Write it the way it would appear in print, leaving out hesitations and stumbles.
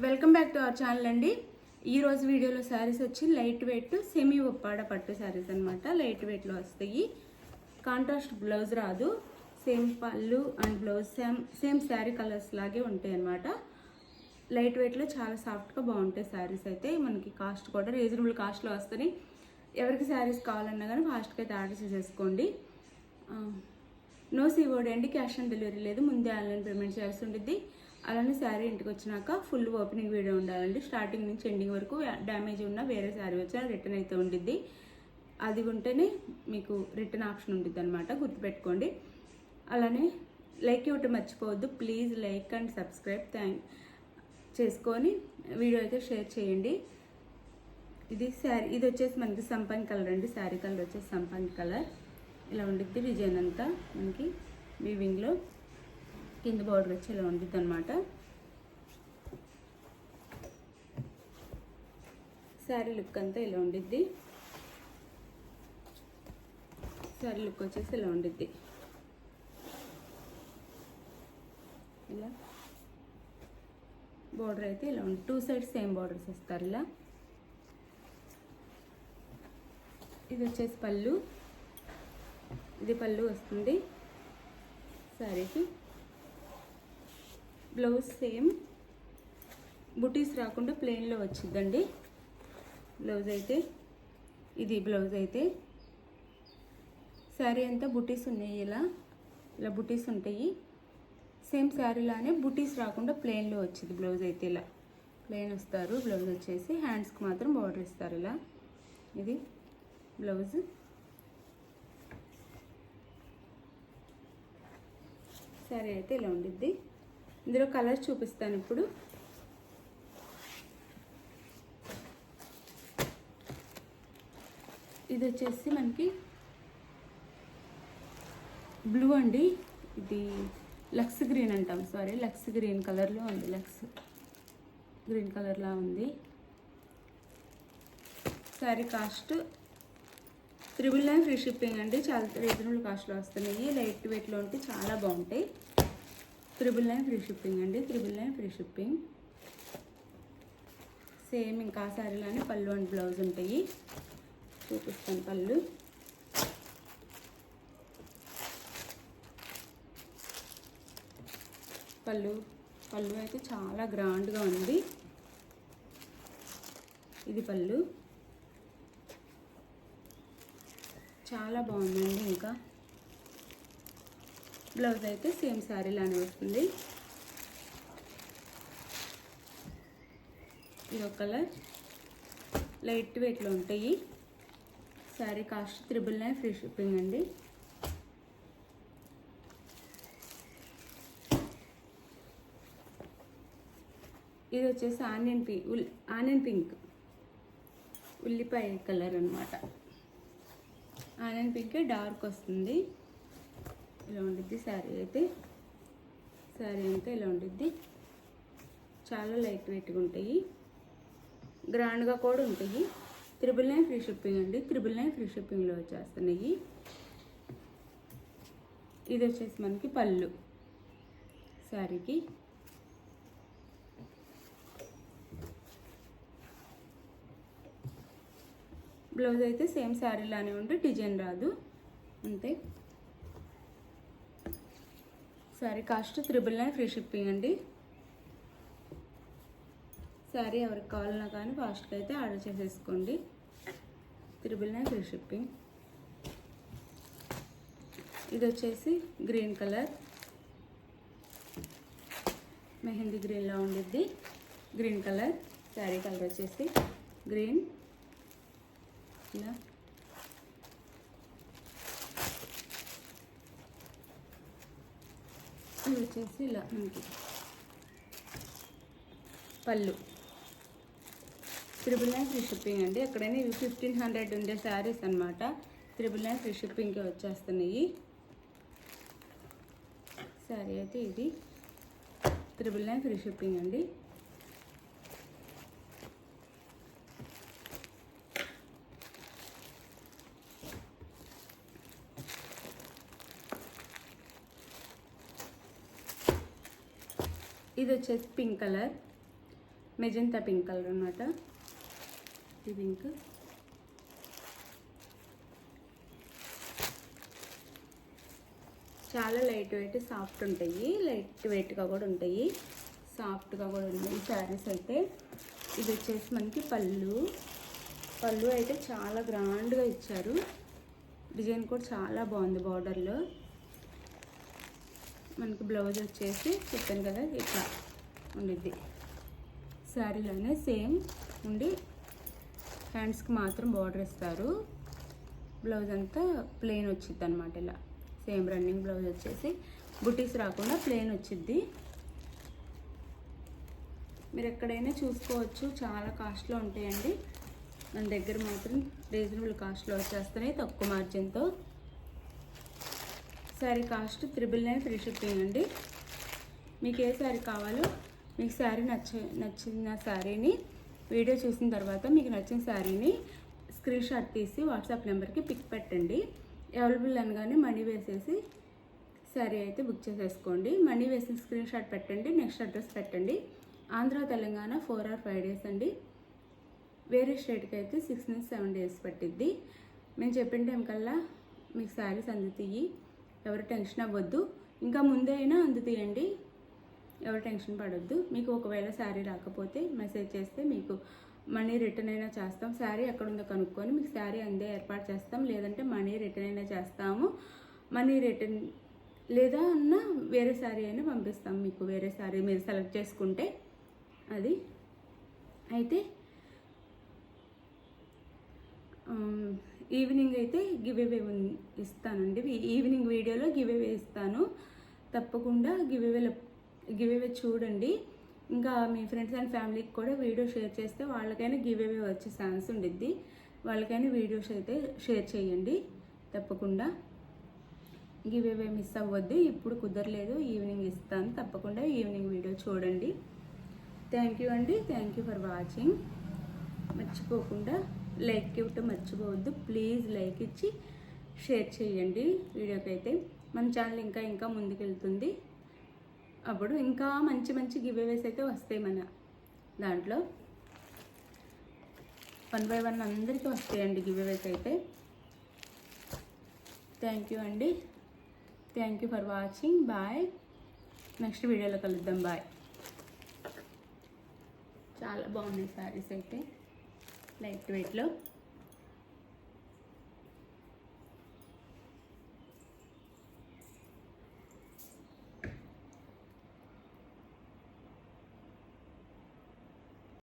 Welcome back to our channel అండి. ఈరోజు వీడియోలో శారీస్ వచ్చి లైట్ వెయిట్ సెమీ ఒప్పాడ పట్టు శారీస్ అనమాట. లైట్ వెయిట్లో వస్తాయి. కాంట్రాస్ట్ బ్లౌజ్ రాదు, సేమ్ పళ్ళు and blouse same sari colours లాగే ఉంటాయి అనమాట. లైట్ వెయిట్లో చాలా సాఫ్ట్గా బాగుంటాయి శారీస్. అయితే మనకి కాస్ట్ కూడా రీజనబుల్ కాస్ట్లో వస్తాయి. ఎవరికి శారీస్ కావాలన్నా కానీ ఫాస్ట్గా అయితే ఆర్డర్ చేసేసుకోండి. నో సీఓడి అండి, క్యాష్ ఆన్ డెలివరీ లేదు, ముందే ఆన్లైన్ పేమెంట్ చేయాల్సి ఉంటుంది. అలానే శారీ ఇంటికి వచ్చినాక ఫుల్ ఓపెనింగ్ వీడియో ఉండాలండి. స్టార్టింగ్ నుంచి ఎండింగ్ వరకు డ్యామేజ్ ఉన్న వేరే శారీ వచ్చినా రిటర్న్ అయితే ఉండిద్ది. అది ఉంటేనే మీకు రిటర్న్ ఆప్షన్ ఉంటుంది అనమాట, గుర్తుపెట్టుకోండి. అలానే లైక్ ఇవ్వటం మర్చిపోవద్దు. ప్లీజ్ లైక్ అండ్ సబ్స్క్రైబ్ చేసుకొని వీడియో అయితే షేర్ చేయండి. ఇది శారీ, ఇది వచ్చేసి మనకి సంపంగి కలర్ అండి. శారీ కలర్ వచ్చేసి సంపంగి కలర్. ఇలా ఉండిద్ది డిజైన్ అంతా మనకి వీవింగ్లో. కింద బార్డర్ వచ్చి ఇలా ఉండిద్ది అనమాట. శారీ లుక్ అంతా ఇలా ఉండిద్ది. శారీ లుక్ వచ్చేసి ఇలా ఉండిద్ది. ఇలా బార్డర్ అయితే ఇలా ఉంది. 2 సైడ్స్ సేమ్ బార్డర్స్ ఇస్తారు ఇలా. ఇది వచ్చేసి పళ్ళు. ఇది పళ్ళు వస్తుంది శారీకి. బ్లౌజ్ సేమ్ బుటీస్ రాకుండా ప్లెయిన్లో వచ్చిందండి బ్లౌజ్ అయితే. ఇది బ్లౌజ్ అయితే. శారీ అంతా బుటీస్ ఉన్నాయి. ఇలా బుటీస్ ఉంటాయి. సేమ్ శారీలానే బుటీస్ రాకుండా ప్లెయిన్లో వచ్చింది బ్లౌజ్ అయితే. ఇలా ప్లెయిన్ వస్తారు. బ్లౌజ్ వచ్చేసి హ్యాండ్స్కి మాత్రం బార్డర్ ఇస్తారు ఇలా. ఇది బ్లౌజ్. శారీ అయితే ఇలా ఉండిద్ది. ఇందులో కలర్స్ చూపిస్తాను ఇప్పుడు. ఇది వచ్చేసి మనకి బ్లూ అండి. ఇది లక్స్ గ్రీన్ అంటాం, సారీ లక్స్ గ్రీన్ కలర్లో ఉంది. లక్స్ గ్రీన్ కలర్లా ఉంది. శారీ కాస్ట్ 999 ఫ్రీ షిప్పింగ్ అండి. చాలా రీజనబుల్ కాస్ట్లో వస్తున్నాయి. లైట్ వెయిట్లో ఉంటే చాలా బాగుంటాయి. 999 ఫ్రీ షిప్పింగ్ అండి. 999 ఫ్రీ షిప్పింగ్. సేమ్ ఇంకా శారీలోనే పళ్ళు అండ్ బ్లౌజ్ ఉంటాయి. చూపిస్తాను పళ్ళు. పళ్ళు అయితే చాలా గ్రాండ్గా ఉంది. ఇది పళ్ళు చాలా బాగుందండి. ఇంకా బ్లౌజ్ అయితే సేమ్ శారీలానే వస్తుంది. ఇది ఒక కలర్. లైట్ వెయిట్లో ఉంటాయి. శారీ కాస్ట్ 999 ఫ్రీ షిప్పింగ్ అండి. ఇది వచ్చేసి ఆనియన్ పింక్ ఉల్లిపాయ కలర్ అనమాట. ఆనియన్ పింక్ డార్క్ వస్తుంది. ఇలా ఉండిద్ది శారీ అయితే. శారీ అంతా ఇలా ఉండిద్ది. చాలా లైట్ వెయిట్గా ఉంటాయి, గ్రాండ్గా కూడా ఉంటాయి. 999 ఫ్రీ షిప్పింగ్ అండి. 999 ఫ్రీ షిప్పింగ్లో వచ్చేస్తున్నాయి. ఇది వచ్చేసి మనకి పళ్ళు శారీకి. బ్లౌజ్ అయితే సేమ్ శారీలానే ఉంటే డిజైన్ రాదు అంతే. శారీ కాస్ట్ 999 ఫ్రీ షిప్పింగ్ అండి. శారీ ఎవరికి కావాలన్నా కానీ ఫాస్ట్గా అయితే ఆర్డర్ చేసేసుకోండి. 999 ఫ్రీ షిప్పింగ్. ఇది వచ్చేసి గ్రీన్ కలర్, మెహందీ గ్రీన్లా ఉండిద్ది. గ్రీన్ కలర్ శారీ కలర్ వచ్చేసి గ్రీన్. ఇలా ఇది వచ్చేసి ఇలా మనకి పళ్ళు. 999 ఫ్రీ షిప్పింగ్ అండి. ఎక్కడైనా ఇవి 1500 ఉండే శారీస్ అనమాట. 999 ఫ్రీ షిప్పింగ్కి వచ్చేస్తున్నాయి. శారీ అయితే ఇది 999 ఫ్రీ షిప్పింగ్ అండి. ఇది వచ్చేసి pink colour. Magenta pink colour అన్నమాట. ఈ పింక్ చాలా లైట్ వెయిట్ సాఫ్ట్ ఉంటాయి, లైట్ వెయిట్గా కూడా ఉంటాయి, సాఫ్ట్గా కూడా ఉన్నాయి శారీస్ అయితే. ఇది వచ్చేసి మనకి పళ్ళు అయితే చాలా గ్రాండ్గా ఇచ్చారు. డిజైన్ కూడా చాలా బాగుంది బార్డర్లో. మనకి బ్లౌజ్ వచ్చేసి చెప్పాను కదా ఇట్లా ఉండిద్ది, శారీలోనే సేమ్ ఉండి హ్యాండ్స్కి మాత్రం బార్డర్ ఇస్తారు. బ్లౌజ్ అంతా ప్లెయిన్ వచ్చిద్ది అనమాట. ఇలా సేమ్ రన్నింగ్ బ్లౌజ్ వచ్చేసి బుటీస్ రాకుండా ప్లెయిన్ వచ్చిద్ది. మీరు ఎక్కడైనా చూసుకోవచ్చు, చాలా కాస్ట్లో ఉంటాయండి. మన దగ్గర మాత్రం రీజనబుల్ కాస్ట్లో వచ్చేస్తున్నాయి, తక్కువ మార్జిన్తో. శారీ కాస్ట్ 999 ఫ్రీ షిప్పింగ్ అండి. మీకు ఏ శారీ కావాలో, మీకు శారీ నచ్చిన శారీని వీడియో చూసిన తర్వాత మీకు నచ్చిన శారీని స్క్రీన్ షాట్ తీసి వాట్సాప్ నెంబర్కి పిక్ పెట్టండి. అవైలబుల్ అనగానే మనీ వేసేసి శారీ అయితే బుక్ చేసేసుకోండి. మనీ వేసిన స్క్రీన్ షాట్ పెట్టండి, నెక్స్ట్ అడ్రస్ పెట్టండి. ఆంధ్ర తెలంగాణ 4 or 5 days అండి. వేరే స్టేట్కి అయితే 6 నుంచి 7 days పట్టిద్ది. మేము చెప్పిన టైం కల్లా మీకు శారీస్ అందుతాయి, ఎవరు టెన్షన్ అవ్వద్దు. ఇంకా ముందే అయినా అందుతాయండి, ఎవరు టెన్షన్ పడొద్దు. మీకు ఒకవేళ శారీ రాకపోతే మెసేజ్ చేస్తే మీకు మనీ రిటర్న్ అయినా చేస్తాం. శారీ ఎక్కడుందో కనుక్కొని మీకు శారీ అందే ఏర్పాటు చేస్తాం, లేదంటే మనీ రిటర్న్ అయినా చేస్తాము. మనీ రిటర్న్ లేదా అన్న వేరే శారీ అయినా పంపిస్తాం మీకు. వేరే శారీ మీరు సెలెక్ట్ చేసుకుంటే అది. అయితే ఈవినింగ్ అయితే గివ్ అవే ఇస్తానండి. ఈవినింగ్ వీడియోలో గివ్ అవే ఇస్తాను, తప్పకుండా గివ్ అవే చూడండి. ఇంకా మీ ఫ్రెండ్స్ అండ్ ఫ్యామిలీకి కూడా వీడియో షేర్ చేస్తే వాళ్ళకైనా గివ్ అవే వచ్చే ఛాన్స్ ఉండిద్ది. వాళ్ళకైనా వీడియోస్ అయితే షేర్ చేయండి తప్పకుండా. గివ్ అవే మిస్ అవ్వద్దు. ఇప్పుడు కుదరలేదు, ఈవినింగ్ ఇస్తాను, తప్పకుండా ఈవినింగ్ వీడియో చూడండి. థ్యాంక్ యూ అండి. Thank you for watching. మర్చిపోకుండా లైక్ ఇవ్వటం మర్చిపోవద్దు. ప్లీజ్ లైక్ ఇచ్చి షేర్ చేయండి వీడియోకి. అయితే మన ఛానల్ ఇంకా ముందుకెళ్తుంది. అప్పుడు ఇంకా మంచి గివ్ అవేస్ అయితే వస్తాయి మన దాంట్లో. 1 by 1 అందరికీ వస్తాయండి గివ్ అవేస్ అయితే. థ్యాంక్ యూ అండి. Thank you for watching. Bye. Next వీడియోలో కలుద్దాం. బాయ్. చాలా బాగున్నాయి శారీస్ అయితే లైట్ వెయిట్లో.